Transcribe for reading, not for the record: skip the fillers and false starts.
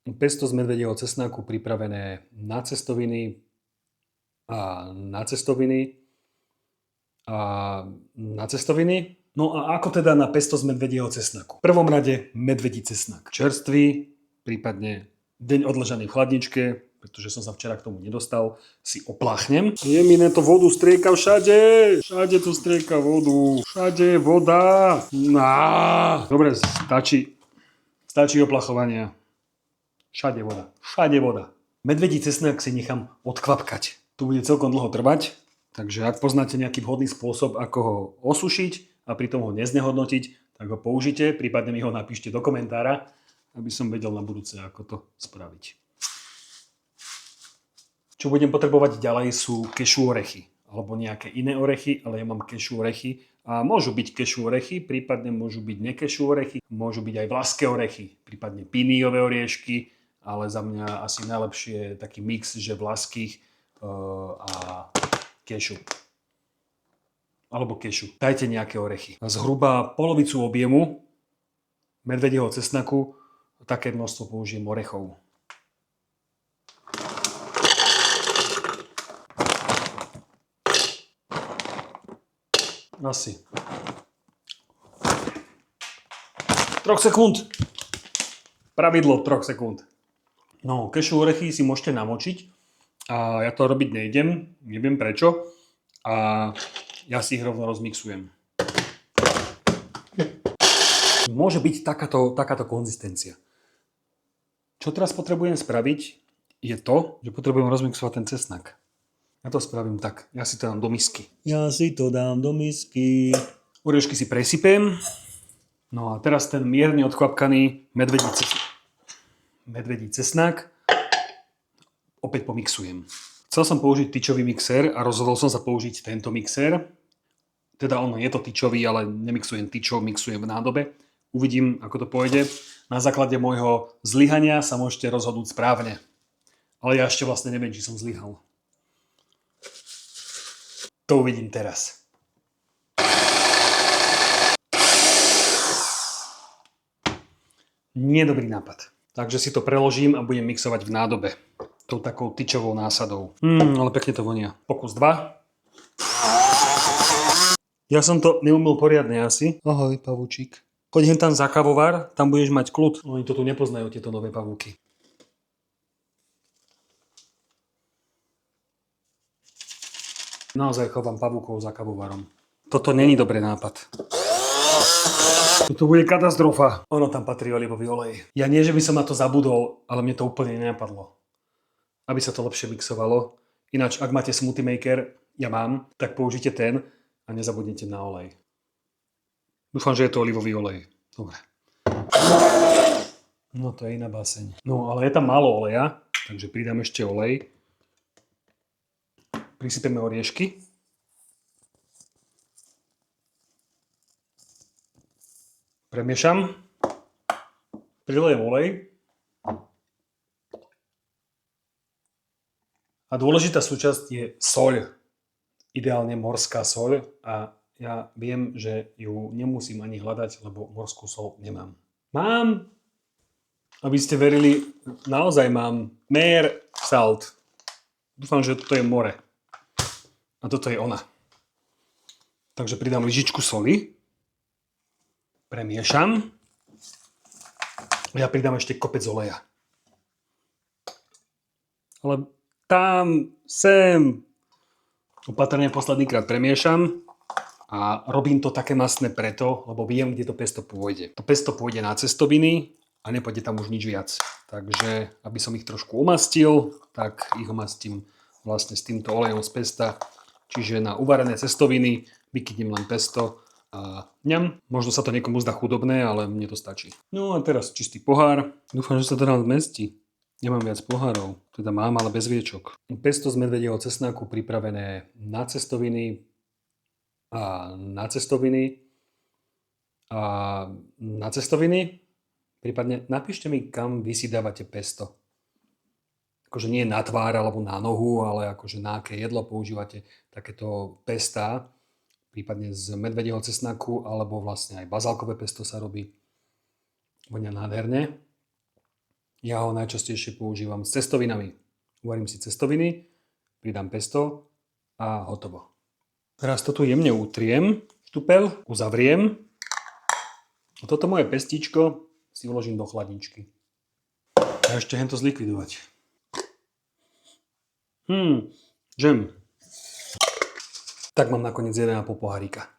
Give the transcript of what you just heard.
Pesto z medvedieho cesnaku pripravené na cestoviny a na cestoviny a na cestoviny. No a ako teda na pesto z medvedieho cesnaku? V prvom rade medvedí cesnak. Čerstvý, prípadne deň odležaný v chladničke, pretože som sa včera k tomu nedostal, si opláchnem. Je mi to vodu strieka všade. Všade tu strieka vodu. Všade je voda. Dobre, stačí oplachovania. Všade voda. Všade voda. Medvedí cesnak si nechám odkvapkať. Tu bude celkom dlho trvať, takže ak poznáte nejaký vhodný spôsob, ako ho osušiť a pritom ho neznehodnotiť, tak ho použite, prípadne mi ho napíšte do komentára, aby som vedel na budúce, ako to spraviť. Čo budem potrebovať ďalej sú kešu orechy, alebo nejaké iné orechy, ale ja mám kešu orechy a môžu byť kešu orechy, prípadne môžu byť nekešu orechy, môžu byť aj vlaské orechy, prípadne píniové oriešky, ale za mňa asi najlepšie je taký mix, že vlaských a kešu. Alebo kešu. Dajte nejaké orechy. Zhruba polovicu objemu medvedieho cesnaku, také množstvo použijem orechov. Asi 3 sekúnd. Pravidlo 3 sekúnd. No, kešu orechy si môžete namočiť. A ja to robiť nejdem, neviem prečo. A ja si ich rovno rozmixujem. Môže byť takáto konzistencia. Čo teraz potrebujem spraviť, je to, že potrebujem rozmixovať ten cesnak. Ja to spravím tak. Ja si to dám do misky. Oriešky si presypem. No a teraz ten mierne odkvapkaný medvedí cesnak opäť pomixujem. Chcel som použiť tyčový mixér a rozhodol som sa použiť tento mixér. Teda ono je to tyčový, ale nemixujem tyčou, mixujem v nádobe. Uvidím, ako to pôjde. Na základe môjho zlyhania sa môžete rozhodnúť správne. Ale ja ešte vlastne neviem, či som zlyhal. To uvidím teraz. Nie dobrý nápad. Takže si to preložím a budem mixovať v nádobe. Tou takou tyčovou násadou. Ale pekne to vonia. Pokus 2. Ja som to neumil poriadne asi. Ahoj, pavúčik. Choď hen tam za kavovar, tam budeš mať kľud. Oni to tu nepoznajú, tieto nové pavúky. Naozaj chovám pavúkov za kavovarom. Toto není dobrý nápad. Toto bude katastrofa. Ono tam patrí olivový olej. Ja nie, že by som na to zabudol, ale mne to úplne nenapadlo. Aby sa to lepšie mixovalo. Ináč, ak máte smoothie maker, ja mám, tak použite ten a nezabudnite na olej. Dúfam, že je to olivový olej. Dobre. No to je iná báseň. No ale je tam málo oleja, takže pridám ešte olej. Prisypeme oriešky. Premiešam. Prilejem olej. A dôležitá súčasť je soľ. Ideálne morská soľ a ja viem, že ju nemusím ani hľadať, lebo morskú soľ nemám. Mám! Aby ste verili, naozaj mám Meer salt. Dúfam, že toto je more. A toto je ona. Takže pridám lyžičku soli. Premiešam. Ja pridám ešte kopec oleja. Ale tam, sem. Opatrne posledný krát premiešam a robím to také mastné preto, lebo viem, kde to pesto pôjde. To pesto pôjde na cestoviny a nepôjde tam už nič viac. Takže, aby som ich trošku umastil, tak ich umastím vlastne s týmto olejom z pesta. Čiže na uvarené cestoviny vykydnem len pesto a ňam. Možno sa to niekomu zdá chudobné, ale mne to stačí. No a teraz čistý pohár. Dúfam, že sa to nám zmestí. Nemám viac pohárov, teda mám, ale bez viečok. Pesto z medvedieho cesnaku pripravené na cestoviny a na cestoviny a na cestoviny. Prípadne napíšte mi, kam vy si dávate pesto. Akože nie na tvár alebo na nohu, ale akože na aké jedlo používate takéto pestá. Prípadne z medvedieho cesnaku, alebo vlastne aj bazálkové pesto sa robí. Vonia nádherne. Ja ho najčastejšie používam s cestovinami. Uvarím si cestoviny, pridám pesto a hotovo. Teraz to tu jemne utriem, štupel, uzavriem. A toto moje pestíčko si uložím do chladničky. A ešte hento zlikvidovať. Džem. Tak mám nakoniec 1,5 pohárika.